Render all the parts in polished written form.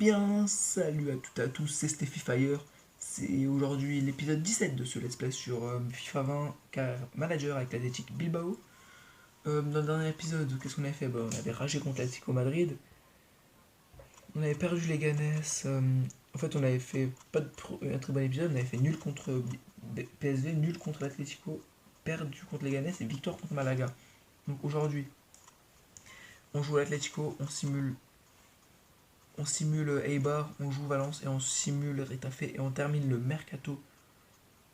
bien, salut à toutes et à tous, c'est Steffi Fire. C'est aujourd'hui l'épisode 17 de ce let's play sur FIFA 20 car manager avec l'Athletic Bilbao. Dans le dernier épisode, qu'est-ce qu'on avait fait? On avait ragé contre l'Atlético Madrid. On avait perdu les Ganes. En fait, on avait fait pas de un très bon épisode. On avait fait nul contre PSV, nul contre l'Atlético, perdu contre les Ganes et victoire contre Malaga. Donc aujourd'hui, on joue à l'Atlético, on simule Eibar, on joue Valence et on simule Retafe et on termine le Mercato.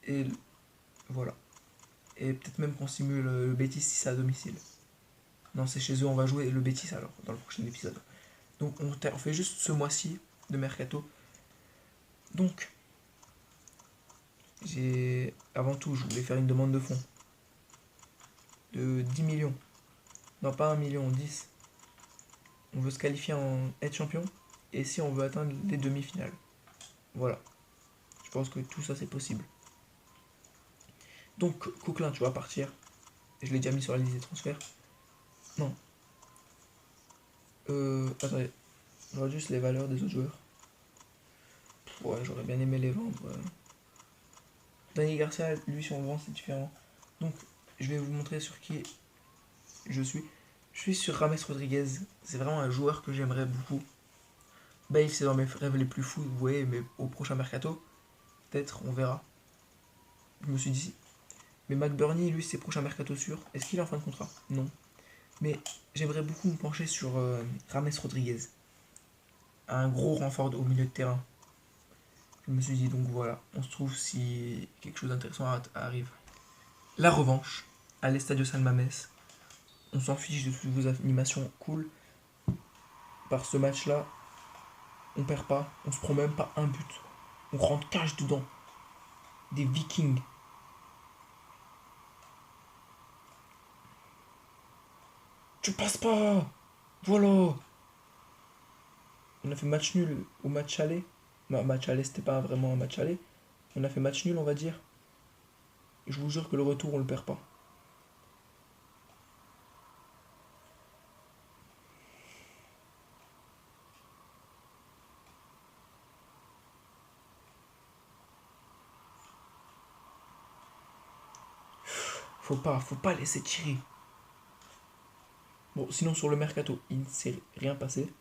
Et voilà. Et peut-être même qu'on simule le Betis si c'est à domicile. Non, c'est chez eux, on va jouer le Betis alors, dans le prochain épisode. Donc on fait juste ce mois-ci de Mercato. Donc, avant tout, je voulais faire une demande de fonds. De 10 millions. Non, pas 1 million, 10. On veut se qualifier en être champion. Et si on veut atteindre les demi-finales. Voilà. Je pense que tout ça c'est possible. Donc, Coquelin, tu vas partir. Je l'ai déjà mis sur la liste des transferts. Non. Attendez. Je regarde juste les valeurs des autres joueurs. Ouais, j'aurais bien aimé les vendre. Dani Garcia, lui, si on le vend, c'est différent. Donc, je vais vous montrer sur qui je suis. Je suis sur Rames Rodriguez. C'est vraiment un joueur que j'aimerais beaucoup. Bale, c'est dans mes rêves les plus fous, vous voyez, mais au prochain mercato, peut-être, on verra. Je me suis dit. Mais McBurney, lui, c'est prochain mercato sûr. Est-ce qu'il est en fin de contrat? Non. Mais j'aimerais beaucoup me pencher sur Rames Rodriguez. Un gros renfort au milieu de terrain. Je me suis dit, donc voilà, on se trouve si quelque chose d'intéressant arrive. La revanche, à l'Estadio San Mamés. On s'en fiche de toutes vos animations cool. Par ce match-là, on perd pas, on se prend même pas un but. On rentre cash dedans. Des Vikings. Tu passes pas. Voilà. On a fait match nul au match aller. Non, match aller, c'était pas vraiment un match aller. On a fait match nul, on va dire. Je vous jure que le retour, on le perd pas. Faut pas laisser tirer. Bon, sinon sur le mercato, il ne s'est rien passé.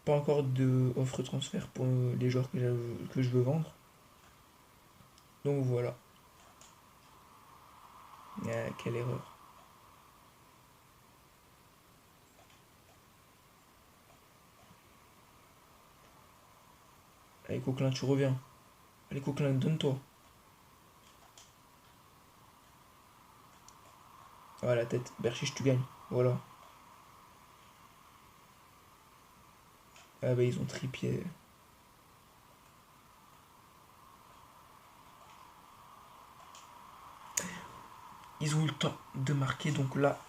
Pas encore de offre transfert pour les joueurs que je veux vendre. Donc voilà. Ah, quelle erreur. Allez Coquelin, tu reviens. Allez Coquelin, donne-toi. Ah la tête. Berchiche, tu gagnes. Voilà. Ah bah ils ont tripié. Ils ont eu le temps de marquer, donc là,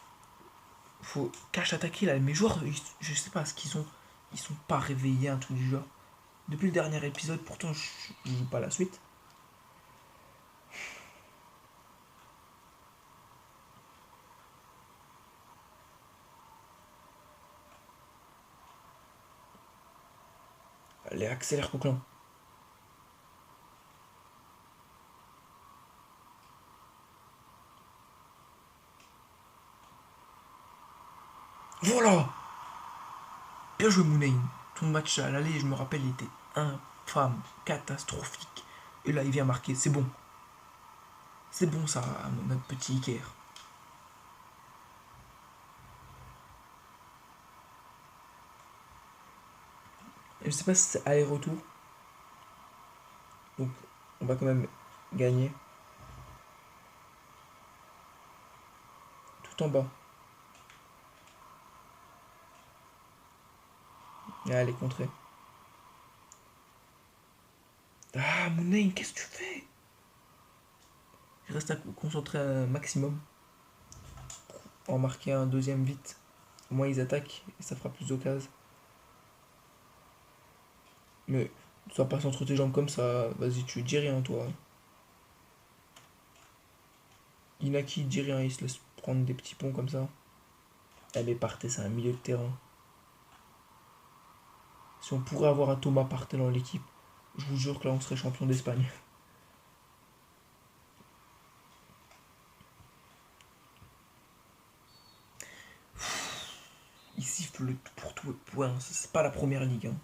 faut cache attaquer là. Mes joueurs, je sais pas ce qu'ils ont. Ils sont pas réveillés, un truc du genre. Depuis le dernier épisode, pourtant je joue pas la suite. Allez, accélère Coquelin. Voilà. Bien joué Mounaïm. Ton match à l'aller, je me rappelle, il était infâme, catastrophique. Et là, il vient marquer, c'est bon. C'est bon ça, notre petit Iker. Je sais pas si c'est aller-retour. Donc, on va quand même gagner. Tout en bas. Allez, contrée. Ah, Mounaïm, qu'est-ce que tu fais? Je reste à concentrer un maximum. Pour en marquer un deuxième vite. Au moins, ils attaquent et ça fera plus d'occasions. Mais tu vas pas entre tes jambes comme ça. Vas-y, tu dis rien, toi. Inaki dit rien, il se laisse prendre des petits ponts comme ça. Eh mais partez, c'est un milieu de terrain. Si on pourrait avoir un Thomas Partey dans l'équipe, je vous jure que là on serait champion d'Espagne. Il siffle le tout pour tout. Ouais, c'est pas la première ligue. Hein.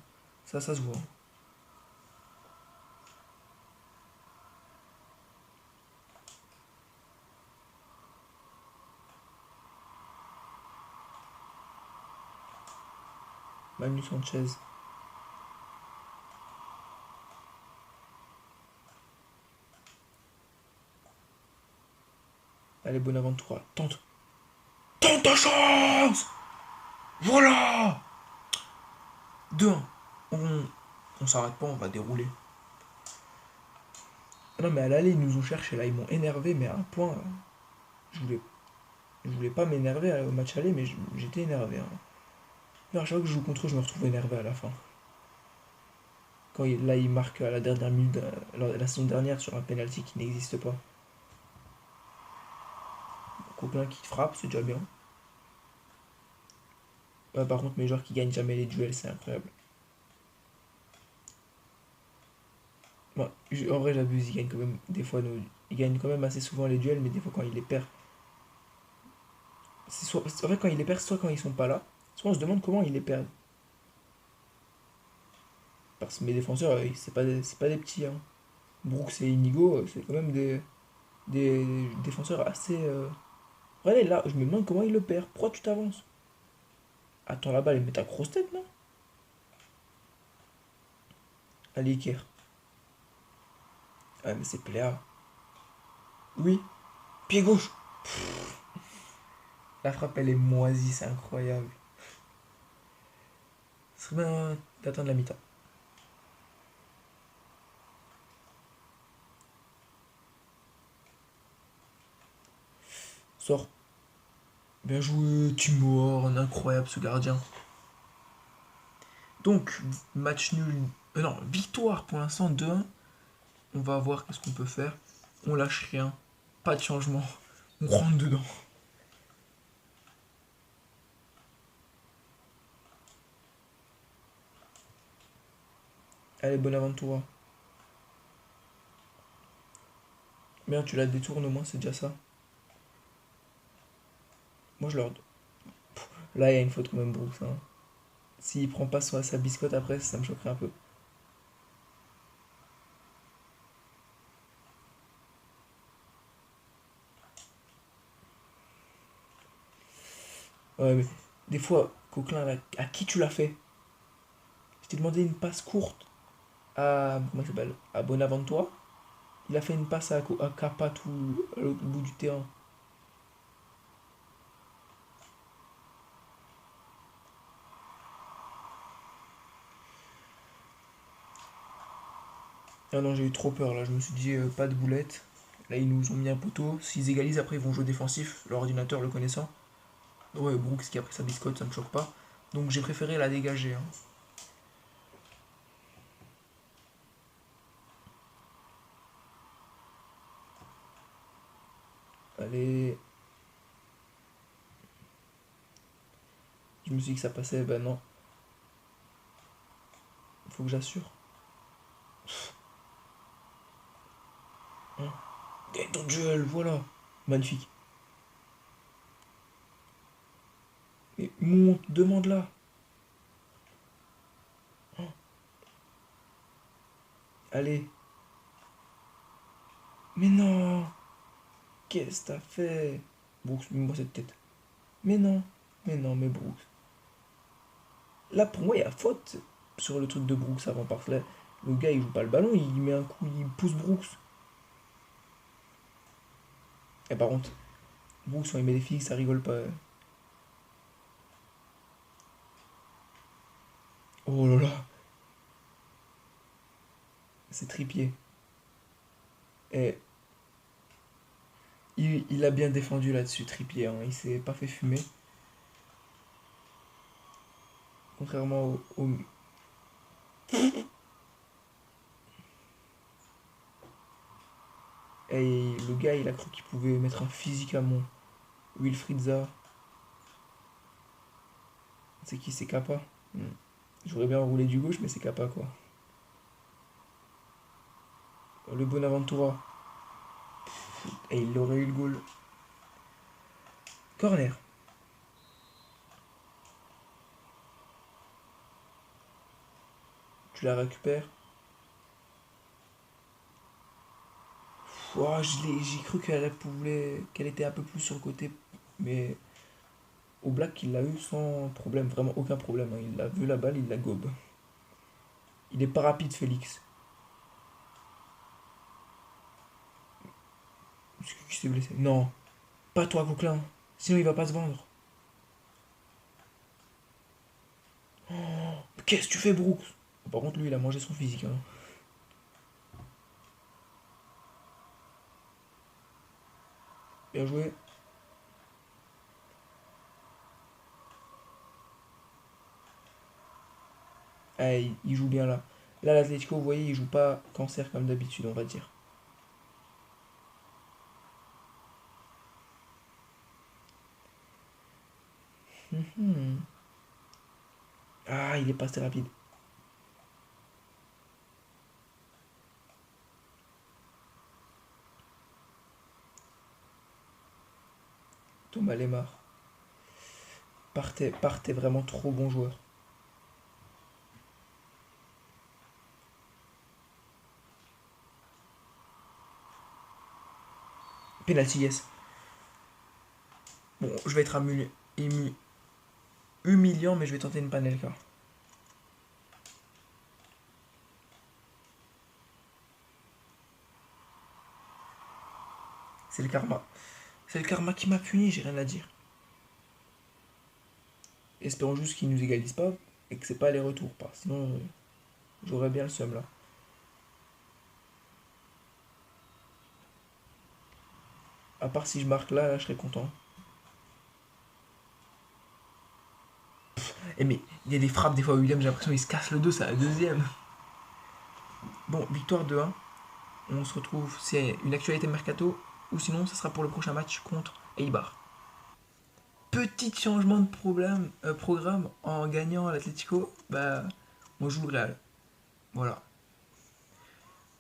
Ça se voit. Manu Sanchez. Allez, Bonaventura. Tente. Tente ta chance. Voilà. 2-1. On s'arrête pas, on va dérouler. Non mais à l'aller ils nous ont cherché là, ils m'ont énervé mais à un point. Je voulais, je voulais pas m'énerver au match aller mais j'étais énervé. Hein. Mais à chaque fois que je joue contre eux je me retrouve énervé à la fin. Là il marque à la dernière minute, la saison dernière sur un penalty qui n'existe pas. Coquelin qui frappe, c'est déjà bien. Ouais, par contre mes joueurs qui gagnent jamais les duels c'est incroyable. Bon, en vrai j'abuse, ils gagnent quand même des fois ils gagnent quand même assez souvent les duels mais des fois quand ils les perdent. En fait quand ils les perdent soit quand ils sont pas là, soit on se demande comment ils les perdent. Parce que mes défenseurs, c'est pas des petits. Hein. Brooks et Inigo, c'est quand même des défenseurs assez. Regardez là, je me demande comment il le perd. Pourquoi tu t'avances? Attends la balle, il met ta grosse tête, non? Allez, Iker. Ah, mais c'est Pléa. Oui, pied gauche. La frappe, elle est moisie, c'est incroyable. Ce serait bien d'attendre la mi-temps. Sort. Bien joué, Timor, incroyable ce gardien. Donc, match nul. Non, victoire pour l'instant 2-1. On va voir qu'est-ce qu'on peut faire. On lâche rien. Pas de changement. On rentre dedans. Allez, Bonaventura. Bien, tu la détournes au moins, c'est déjà ça. Moi, je leur. Là, il y a une faute quand même, Brooks. Hein. S'il prend pas sa biscotte après, ça me choquerait un peu. Ouais, mais des fois, Coquelin, là, à qui tu l'as fait? Je t'ai demandé une passe courte à. Comment il s'appelle? À Bonaventura. Il a fait une passe à Kappa tout à l'autre bout du terrain. Ah non, j'ai eu trop peur là. Je me suis dit, pas de boulette. Là, ils nous ont mis un poteau. S'ils égalisent, après, ils vont jouer défensif. L'ordinateur le connaissant. Ouais, Brooks qui a pris sa biscotte, ça me choque pas. Donc j'ai préféré la dégager. Hein. Allez. Je me suis dit que ça passait, ben non. Faut que j'assure. Hein. Gagne ton duel, voilà. Magnifique. Mais monte, demande-la. Hein. Allez. Mais non. Qu'est-ce que t'as fait? Brooks, mets-moi cette tête. Mais non. Mais non, mais Brooks. Là, pour moi, il y a faute sur le truc de Brooks avant. Parce que là, le gars, il joue pas le ballon, il met un coup, il pousse Brooks. Et par contre, Brooks, quand il met des filles, ça rigole pas. Oh là là. C'est Trippier. Et il a bien défendu là-dessus, Trippier. Hein. Il s'est pas fait fumer. Contrairement au. Et le gars, il a cru qu'il pouvait mettre un physique à mon Wilfried Zaha. C'est qui, c'est Kappa. J'aurais bien roulé du gauche, mais c'est capa quoi. Le Bonaventura. Et il aurait eu le goal. Corner. Tu la récupères. Oh, j'ai cru qu'elle était un peu plus sur le côté. Mais au Black, il l'a eu sans problème. Vraiment aucun problème, hein. Il a vu la balle, il la gobe. Il est pas rapide, Félix. Qui s'est blessé? Non. Pas toi, Coquelin. Sinon, il va pas se vendre. Qu'est-ce que tu fais, Brooks? Par contre, lui, il a mangé son physique, hein. Bien joué. Ah, il joue bien là. Là, l'Atlético, vous voyez, il joue pas cancer comme d'habitude, on va dire. Mhm. Ah, il est pas assez rapide. Thomas Lemar. Partez vraiment trop bon joueur. Penalty, yes. Bon, je vais être humiliant, mais je vais tenter une panelka. C'est le karma. C'est le karma qui m'a puni, j'ai rien à dire. Espérons juste qu'il nous égalise pas et que c'est pas les retours, pas. Sinon, j'aurais bien le seum là. À part si je marque là, je serais content. Et mais il y a des frappes des fois, William, j'ai l'impression qu'il se casse le dos, c'est la deuxième. Bon, victoire 2-1. On se retrouve, c'est une actualité mercato, ou sinon, ça sera pour le prochain match contre Eibar. Petit changement de programme en gagnant à l'Atlético, bah, on joue le Real. Voilà.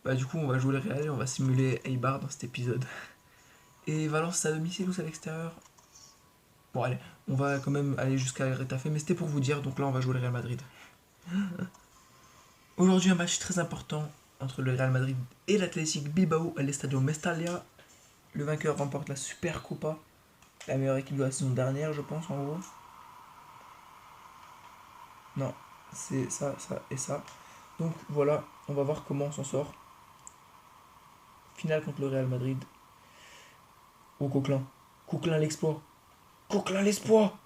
Bah, du coup, on va jouer le Real et on va simuler Eibar dans cet épisode. Et Valence, c'est à domicile ou c'est à l'extérieur? Bon, allez, on va quand même aller jusqu'à Retafe, mais c'était pour vous dire, donc là, on va jouer le Real Madrid. Aujourd'hui, un match très important entre le Real Madrid et l'Athletic Bilbao à l'Estadio Mestalla. Le vainqueur remporte la Supercopa, la meilleure équipe de la saison dernière, je pense, en gros. Non, c'est ça, ça et ça. Donc voilà, on va voir comment on s'en sort. Finale contre le Real Madrid. Au Coquelin. Coquelin l'exploit. Coquelin l'exploit.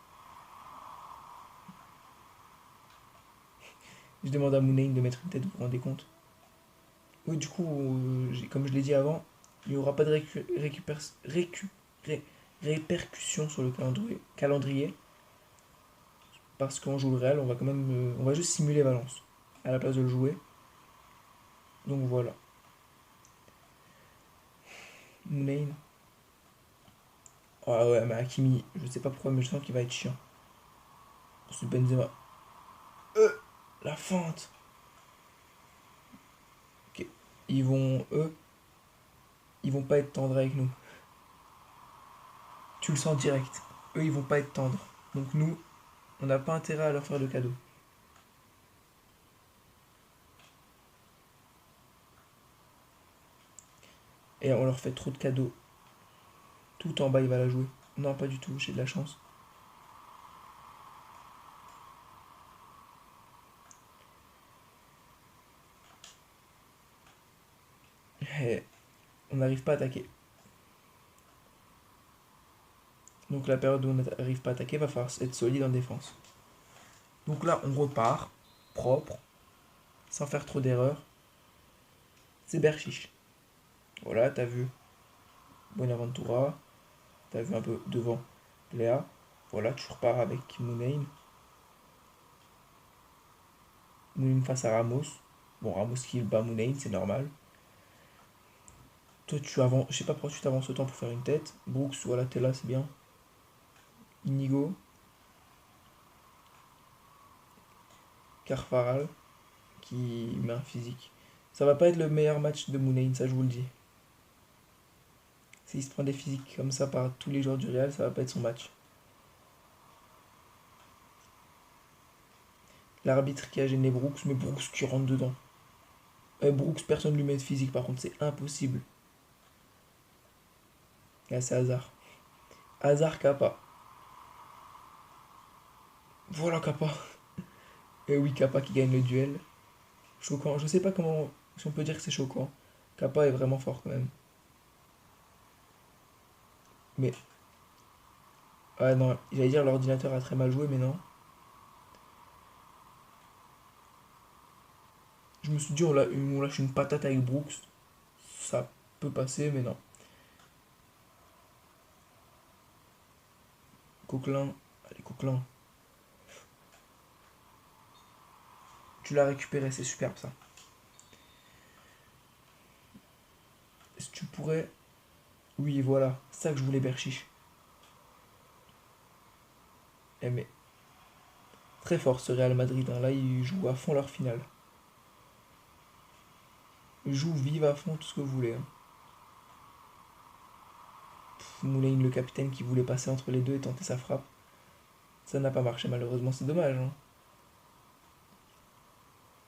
Je demande à Mounaine de mettre une tête, vous vous rendez compte? Oui, du coup, comme je l'ai dit avant, il n'y aura pas de répercussion sur le calendrier parce qu'on joue le Real, on va quand même, on va juste simuler Valence à la place de le jouer. Donc voilà. Mounaine. Ah ouais, mais Hakimi, je sais pas pourquoi, mais je sens qu'il va être chiant. Ensuite Benzema. Euh, la feinte. Ok. Ils vont pas être tendres avec nous. Tu le sens direct. Eux, ils vont pas être tendres. Donc nous, on n'a pas intérêt à leur faire de cadeaux. Et on leur fait trop de cadeaux. Tout en bas, il va la jouer. Non, pas du tout, j'ai de la chance. Et on n'arrive pas à attaquer. Donc la période où on n'arrive pas à attaquer, va falloir être solide en défense. Donc là, on repart, propre, sans faire trop d'erreurs. C'est Berchiche. Voilà, t'as vu Bonaventura, t'as vu un peu devant Léa. Voilà, tu repars avec Mounaim. Mounaim face à Ramos. Bon, Ramos qui bat Mounaim, c'est normal. Toi, tu avances, je sais pas pourquoi tu t'avances autant pour faire une tête. Brooks, voilà, t'es là, c'est bien. Inigo. Carfaral qui met un physique. Ça va pas être le meilleur match de Moulin, ça je vous le dis. S'il se prend des physiques comme ça par tous les joueurs du Real, ça va pas être son match. L'arbitre qui a gêné Brooks, mais Brooks qui rentre dedans. Brooks, personne ne lui met de physique, par contre, c'est impossible. Là, c'est Hazard. Hazard Kappa. Voilà Kappa. Et oui, Kappa qui gagne le duel. Choquant. Je sais pas comment. Si on peut dire que c'est choquant. Kappa est vraiment fort quand même. Mais. Ah non, j'allais dire l'ordinateur a très mal joué, mais non. Je me suis dit, on lâche une patate avec Brooks. Ça peut passer, mais non. Coquelin. Allez, Coquelin. Tu l'as récupéré, c'est superbe ça. Est-ce que tu pourrais. Oui, voilà. C'est ça que je voulais, Berchiche. Eh, mais. Très fort ce Real Madrid, hein. Là, ils jouent à fond leur finale. Ils jouent vive à fond tout ce que vous voulez, hein. Moulin, le capitaine qui voulait passer entre les deux et tenter sa frappe. Ça n'a pas marché, malheureusement, c'est dommage, hein.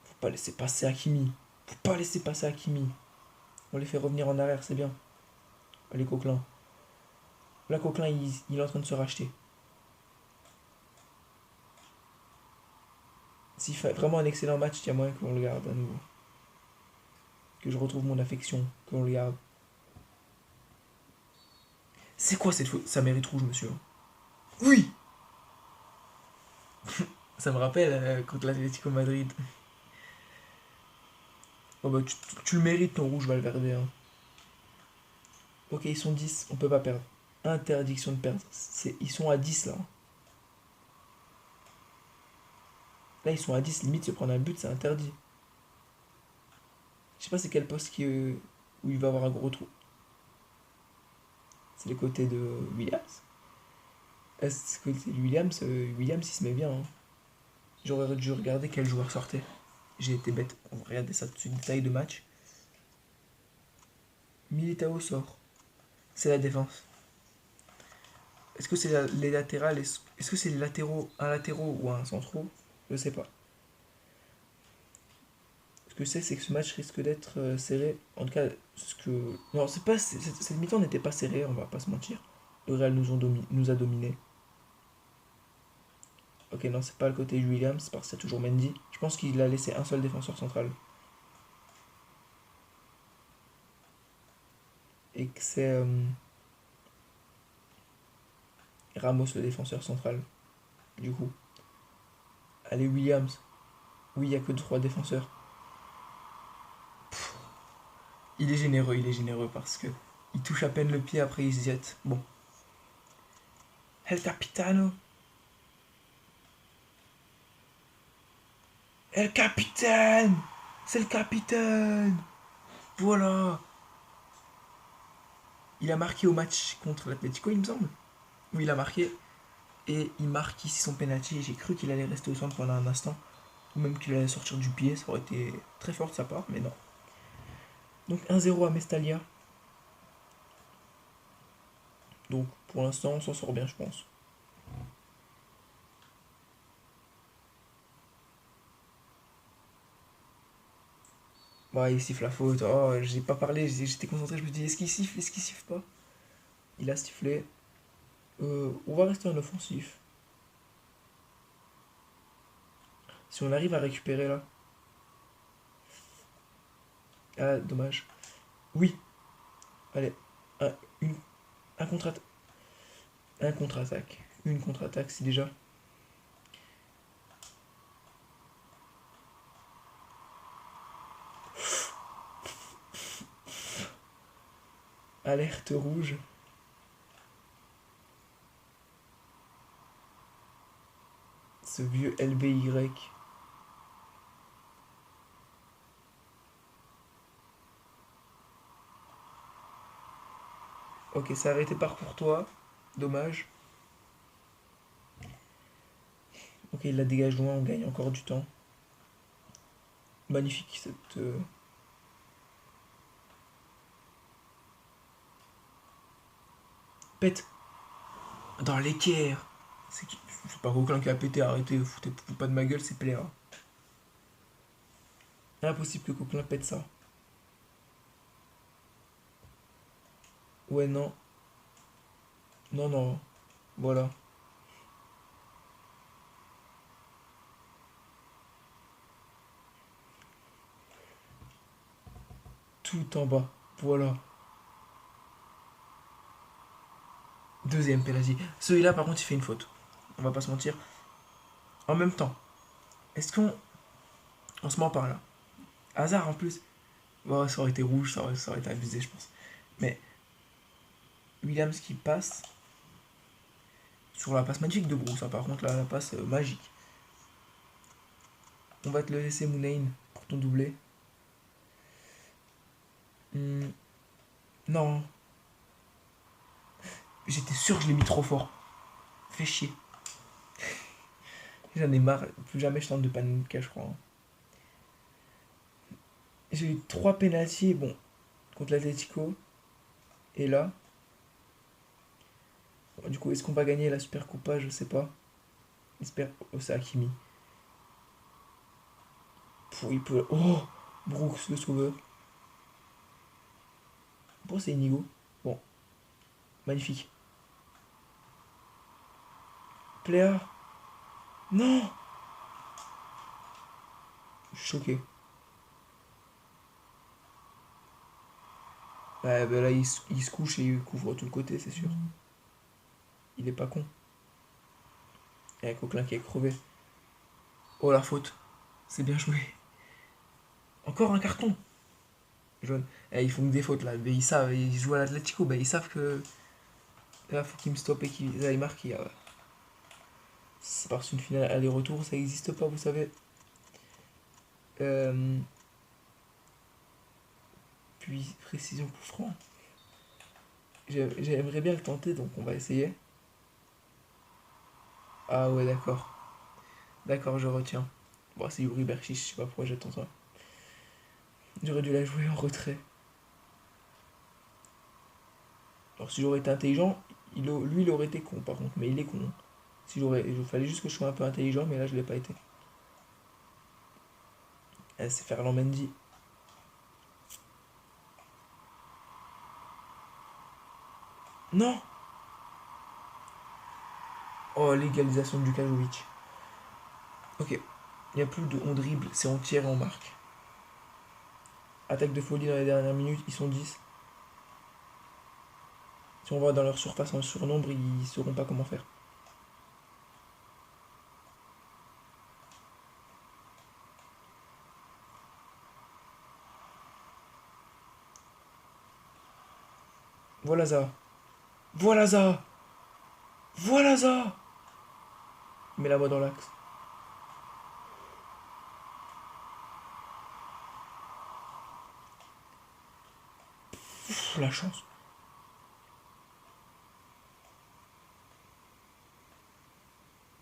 Faut pas laisser passer Hakimi. Faut pas laisser passer Hakimi. On les fait revenir en arrière, c'est bien. Allez, Coquelin. Là, Coquelin, il est en train de se racheter. S'il fait vraiment un excellent match, il y a moyen qu'on le garde à nouveau. Que je retrouve mon affection, qu'on le garde. C'est quoi cette faute? Ça mérite rouge, monsieur. Oui. Ça me rappelle contre l'Atlético Madrid. Oh bah, tu le mérites ton rouge, Valverde, hein. Ok, ils sont 10, on peut pas perdre. Interdiction de perdre. Ils sont à 10 là. Là, ils sont à 10, limite se prendre un but, c'est interdit. Je sais pas c'est quel poste où il va avoir un gros trou. C'est les côtés de Williams. Est-ce que c'est Williams Williams il se met bien, hein. J'aurais dû regarder quel joueur sortait. J'ai été bête. On va regarder ça tout de suite. Détail de match. Militao sort. C'est la défense. Est-ce que c'est les latérales? Est-ce que c'est les latéraux, un latéraux ou un centraux? Je sais pas. Ce que c'est que ce match risque d'être serré. En tout cas, ce que. Non, c'est pas. Cette mi-temps n'était pas serrée, on va pas se mentir. Le Real nous a dominé. Ok, non, c'est pas le côté Williams, parce qu'il y a toujours Mendy. Je pense qu'il a laissé un seul défenseur central. Et que c'est Ramos le défenseur central. Du coup. Allez, Williams. Oui, il n'y a que 3 défenseurs. Il est généreux parce que il touche à peine le pied, après il se jette. Bon. El Capitano. El Capitaine. C'est le capitaine. Voilà. Il a marqué au match contre l'Atlético, il me semble. Oui, il a marqué. Et il marque ici son penalty. J'ai cru qu'il allait rester au centre pendant un instant. Ou même qu'il allait sortir du pied. Ça aurait été très fort de sa part, mais non. Donc 1-0 à Mestalia. Donc pour l'instant, on s'en sort bien, je pense. Ouais, il siffle la faute. Oh, j'ai pas parlé, j'étais concentré. Je me dis, est-ce qu'il siffle pas? Il a sifflé. On va rester en offensif. Si on arrive à récupérer là. Ah, dommage. Oui. Allez. Un, une, un contre-attaque. Un contre-attaque. Une contre-attaque, c'est déjà. Alerte rouge. Ce vieux LBY. Ok, c'est arrêté par Courtois. Dommage. Ok, il la dégage loin, on gagne encore du temps. Magnifique cette... Pète. Dans l'équerre. C'est pas Coquelin qui a pété, arrêtez, foutez pas de ma gueule, c'est Pléa. Impossible que Coquelin pète ça. Ouais, non. Non, non. Voilà. Tout en bas. Voilà. Deuxième pénalty. Celui-là, par contre, il fait une faute. On va pas se mentir. En même temps, est-ce qu'on on se ment par là? Hasard en plus. Bon, ça aurait été rouge, ça aurait été abusé, je pense. Mais Williams qui passe sur la passe magnifique de Bruce. Hein, par contre, là, la passe magique. On va te le laisser, Mounain, pour ton doublé. Non. J'étais sûr que je l'ai mis trop fort. Fais chier. J'en ai marre. Plus jamais je tente de Panenka, je crois. Hein. J'ai eu 3 pénaltys, bon, contre l'Atletico. Et là. Bon, du coup, est-ce qu'on va gagner la Super Coupa? Je sais pas. J'espère. Oh, c'est Hakimi. Il peut. Oh, Brooks, le sauveur. Pourquoi c'est Inigo? Bon, magnifique. Pléa. Non. Je suis choqué. Ouais, bah là, il se couche et il couvre tout le côté, c'est sûr. Il est pas con. Il y a un Coquelin qui est crevé. Oh, la faute. C'est bien joué. Encore un carton. Jaune. Eh, ils font que des fautes là. Mais ils savent, ils jouent à l'Atlético. Bah, ils savent que là, faut qu'ils me stoppent et qu'ils aillent marquer. C'est parce qu'une finale aller-retour, ça n'existe pas, vous savez. Puis, précision coup franc. J'aimerais bien le tenter, donc on va essayer. Ah ouais, d'accord. D'accord, je retiens. Bon, c'est Yuri Berchiche, je sais pas pourquoi j'attends ça. J'aurais dû la jouer en retrait. Alors si j'aurais été intelligent, lui il aurait été con par contre, mais il est con. Il fallait juste que je sois un peu intelligent, mais là je l'ai pas été. C'est Ferland Mendy. Non. Oh, l'égalisation de Djukajovic. Ok. Il n'y a plus de on dribble, c'est on tire et on marque. Attaque de folie dans les dernières minutes, ils sont 10. Si on va dans leur surface en surnombre, ils sauront pas comment faire. Voilà ça. Voilà ça. Voilà ça. Mets la voix dans l'axe. La chance.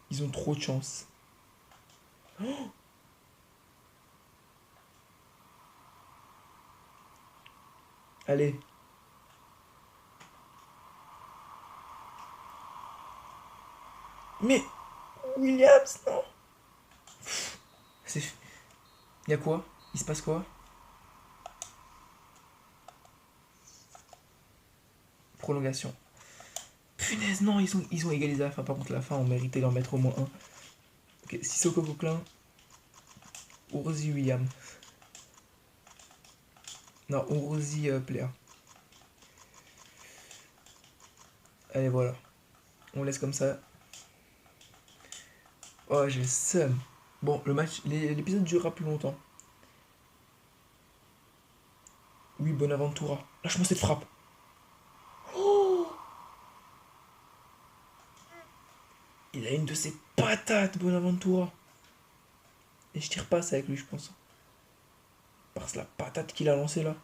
Ils ont trop de chance. Oh. Allez. Mais Williams, non. C'est... Y'a quoi? Il se passe quoi? Prolongation. Punaise, non, ils ont égalisé à la fin. Par contre, la fin, on méritait d'en mettre au moins un. Ok, Sissoko Coquelin. Urzi William. Non, Urzi Player. Allez, voilà. On laisse comme ça. Oh, j'ai le seum. Bon, l'épisode durera plus longtemps. Oui, Bonaventura. Lâche-moi cette frappe. Oh, il a une de ses patates, Bonaventura. Et je tire pas ça avec lui, je pense. Parce que la patate qu'il a lancée là.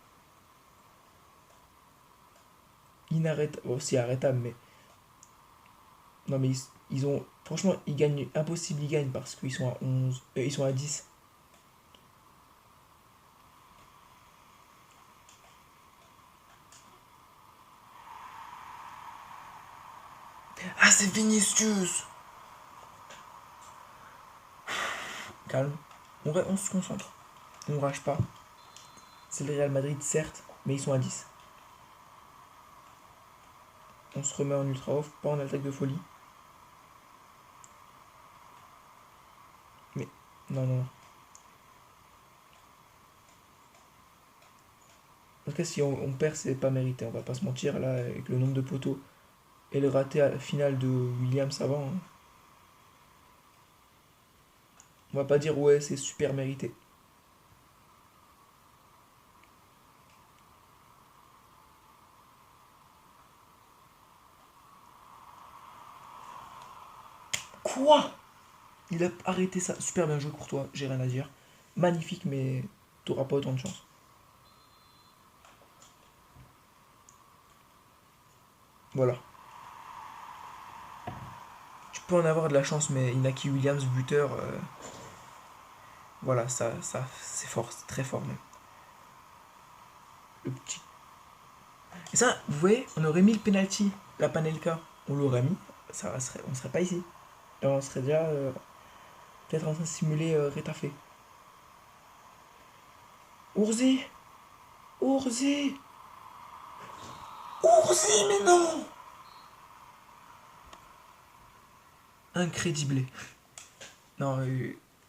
Inarrêtable. Bon, c'est arrêtable, mais. Non, mais ils ont. Franchement, ils gagnent. Impossible, ils gagnent parce qu'ils sont à 11. Ils sont à 10. Ah, c'est Vinicius. Calme. On se concentre. On rage pas. C'est le Real Madrid, certes, mais ils sont à 10. On se remet en ultra off, pas en attaque de folie. Mais non, non, non. En tout cas, si on perd, c'est pas mérité. On va pas se mentir, là, avec le nombre de poteaux et le raté à la finale de Williams avant. Hein. On va pas dire, ouais, c'est super mérité. Quoi? Il a arrêté ça. Super bien joué pour toi, j'ai rien à dire. Magnifique, mais t'auras pas autant de chance. Voilà. Tu peux en avoir de la chance, mais Inaki Williams, buteur, voilà, ça c'est fort, c'est très fort même. Le petit. Et ça, vous voyez, on aurait mis le penalty, la Panelka, on l'aurait mis, on serait pas ici. Là, on serait déjà peut-être en train de simuler Rétafé. Ourzi, Ourzi, Ourzi, mais non. Incrédible. Non,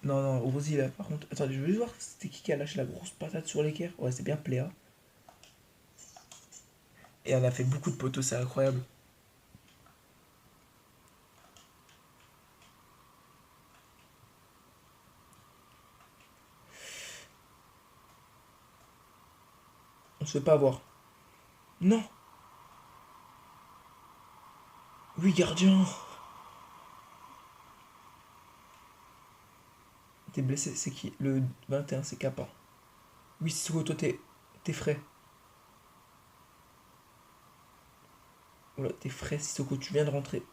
non, non, Ourzi là, par contre. Attendez, je veux juste voir c'était qui a lâché la grosse patate sur l'équerre. Ouais, c'est bien Pléa. Et elle a fait beaucoup de poteaux, c'est incroyable. On se fait pas avoir. Non. Oui, gardien. T'es blessé, c'est qui? Le 21, c'est Kappa. Oui, Sissoko, toi, t'es frais. Oula, t'es frais, Sissoko, tu viens de rentrer.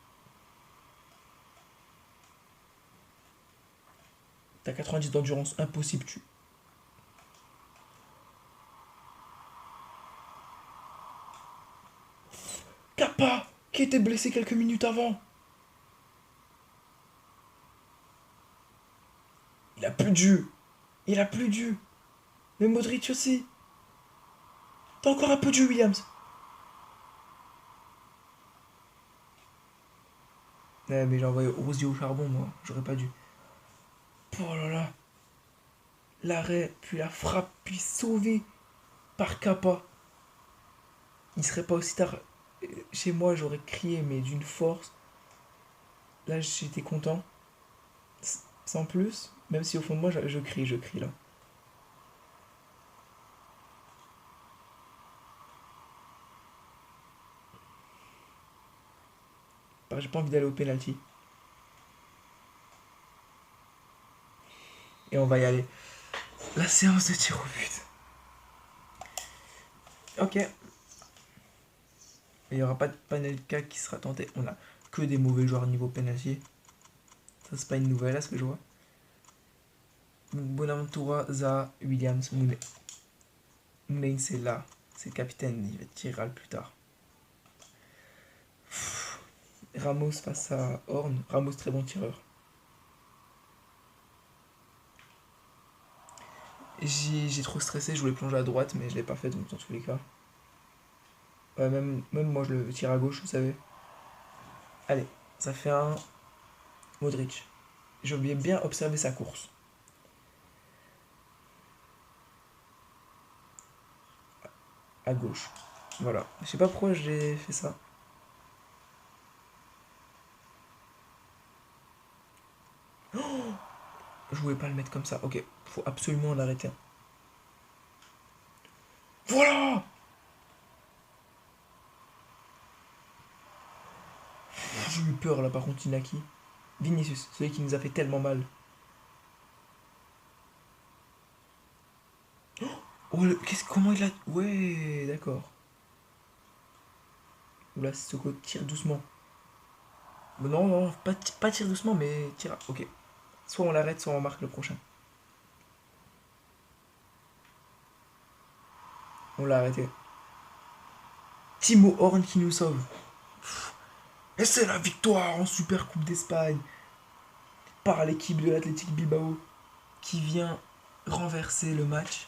T'as 90 d'endurance, impossible, tu. Kappa, qui était blessé quelques minutes avant. Il a plus de jus. Il a plus de jus. Mais Modric aussi. T'as encore un peu de jus, Williams. Ouais, mais j'ai envoyé Rosier au charbon, moi. J'aurais pas dû. Oh là là. L'arrêt, puis la frappe, puis sauvé par Kappa. Il serait pas aussi tard. Chez moi, j'aurais crié, mais d'une force. Là, j'étais content. Sans plus. Même si au fond de moi, je crie là. J'ai pas envie d'aller au penalty. Et on va y aller. La séance de tir au but. Ok. Il n'y aura pas de Panelka qui sera tenté. On a que des mauvais joueurs niveau penalty. Ça, c'est pas une nouvelle, à ce que je vois. Bonaventura, Zaha, Williams, Moulay. Moulay, c'est là. C'est le capitaine. Il va tirer plus tard. Ramos face à Horn. Ramos, très bon tireur. J'ai trop stressé. Je voulais plonger à droite, mais je l'ai pas fait donc dans tous les cas. Ouais, même moi, je le tire à gauche, vous savez. Allez, ça fait un Modric. J'ai bien observé sa course. À gauche. Voilà. Je sais pas pourquoi j'ai fait ça. Je voulais pas le mettre comme ça. Ok, faut absolument l'arrêter. Voilà. J'ai eu peur là par contre, Inaki. Vinicius, celui qui nous a fait tellement mal. Oh, comment il a. Ouais, d'accord. Oula, Sissoko, tire doucement. Non, non, pas tire doucement, mais tire. Ok. Soit on l'arrête, soit on marque le prochain. On l'a arrêté. Timo Horn qui nous sauve. Et c'est la victoire en Super Coupe d'Espagne par l'équipe de l'Athletic Bilbao qui vient renverser le match.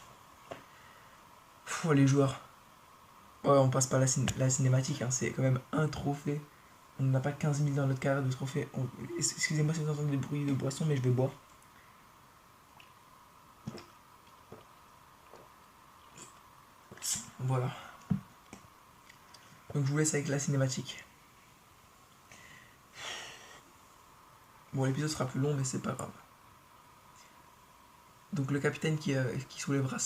Les joueurs. Ouais, on passe pas la cinématique, hein, c'est quand même un trophée. On n'a pas 15 000 dans notre carrière de trophée. Excusez-moi si vous entendez des bruits de boisson, mais je vais boire. Voilà. Donc je vous laisse avec la cinématique. Bon, l'épisode sera plus long, mais c'est pas grave. Donc le capitaine qui soulèvera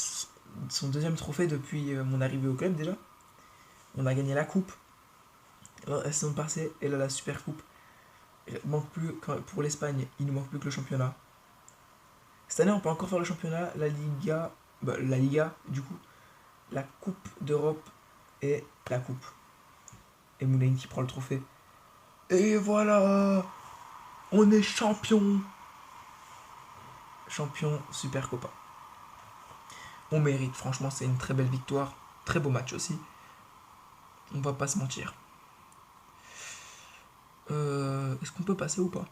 son deuxième trophée depuis mon arrivée au club déjà. On a gagné la coupe. La saison passée, et là la super coupe. Il manque plus, pour l'Espagne, il ne manque plus que le championnat. Cette année, on peut encore faire le championnat, la Liga, du coup, la Coupe d'Europe et la Coupe. Et Moulin qui prend le trophée. Et voilà, on est champion. Champion Super Copa. On mérite, franchement, c'est une très belle victoire. Très beau match aussi. On va pas se mentir. Est-ce qu'on peut passer ou pas?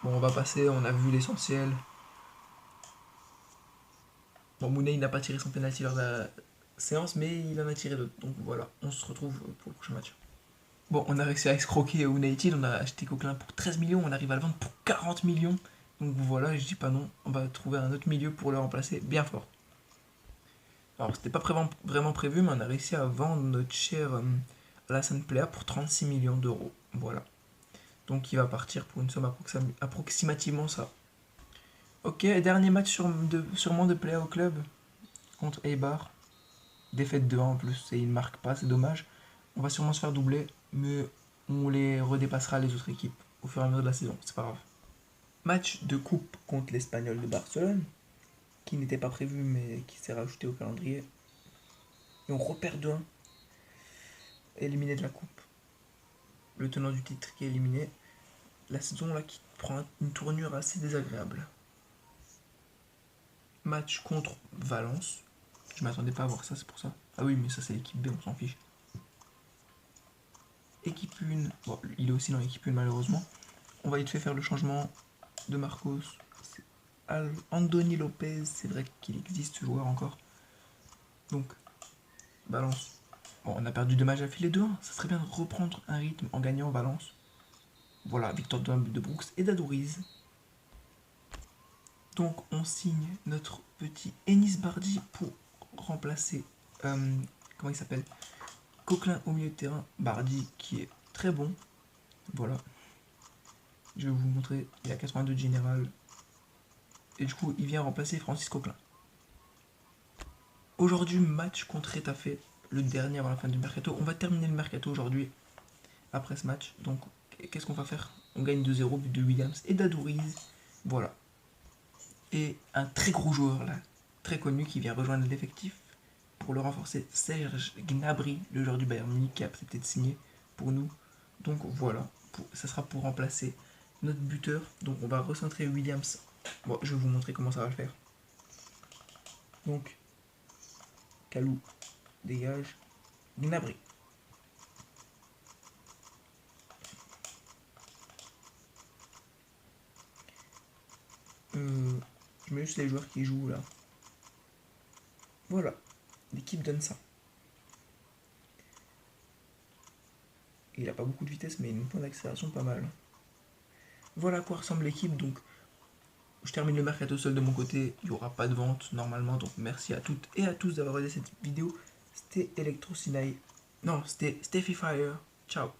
Bon, on va passer, on a vu l'essentiel. Bon, Mounay n'a pas tiré son penalty lors de la séance, mais il en a tiré d'autres. Donc voilà, on se retrouve pour le prochain match. Bon, on a réussi à escroquer United, on a acheté Coquelin pour 13 millions, on arrive à le vendre pour 40 millions. Donc voilà, je dis pas non, on va trouver un autre milieu pour le remplacer bien fort. Alors c'était pas vraiment prévu, mais on a réussi à vendre notre cher Alassane Plea pour 36 millions d'euros. Voilà. Donc il va partir pour une somme approximativement ça. Ok, dernier match sûrement de Plea au club contre Eibar. Défaite 2-1 en plus, et il marque pas, c'est dommage. On va sûrement se faire doubler, mais on les redépassera les autres équipes au fur et à mesure de la saison, c'est pas grave. Match de coupe contre l'Espagnol de Barcelone, qui n'était pas prévu mais qui s'est rajouté au calendrier. Et on repère 2-1, éliminé de la coupe. Le tenant du titre qui est éliminé. La saison là qui prend une tournure assez désagréable. Match contre Valence. Je m'attendais pas à voir ça, c'est pour ça. Ah oui, mais ça c'est l'équipe B, on s'en fiche. Équipe 1, bon, il est aussi dans l'équipe 1 malheureusement. On va vite fait faire le changement de Marcos. Andoni Lopez, c'est vrai qu'il existe ce joueur encore. Donc, Valence. Bon, on a perdu 2 matchs affilés 2-1. Ça serait bien de reprendre un rythme en gagnant Valence. Voilà, victoire de Brooks et d'Adouriz. Donc, on signe notre petit Enis Bardi pour remplacer. Comment il s'appelle? Coquelin au milieu de terrain. Bardi qui est très bon. Voilà. Je vais vous montrer. Il a 82 de général. Et du coup, il vient remplacer Francis Coquelin. Aujourd'hui, match contre Etafé, le dernier avant la fin du mercato. On va terminer le mercato aujourd'hui, après ce match. Donc, qu'est-ce qu'on va faire? On gagne 2-0, but de Williams et d'Adouriz. Voilà. Et un très gros joueur là, très connu, qui vient rejoindre l'effectif pour le renforcer, Serge Gnabry, le joueur du Bayern Munich, qui a accepté de signer pour nous. Donc voilà, ça sera pour remplacer notre buteur. Donc on va recentrer Williams. Bon, je vais vous montrer comment ça va le faire. Donc, Kalou, dégage, Gnabry. Je mets juste les joueurs qui jouent là. Voilà, l'équipe donne ça. Il a pas beaucoup de vitesse, mais une pointe d'accélération pas mal. Voilà à quoi ressemble l'équipe. Donc, je termine le mercato seul de mon côté. Il n'y aura pas de vente normalement. Donc, merci à toutes et à tous d'avoir regardé cette vidéo. C'était Electro Sinai. Non, c'était Steffi Fire. Ciao.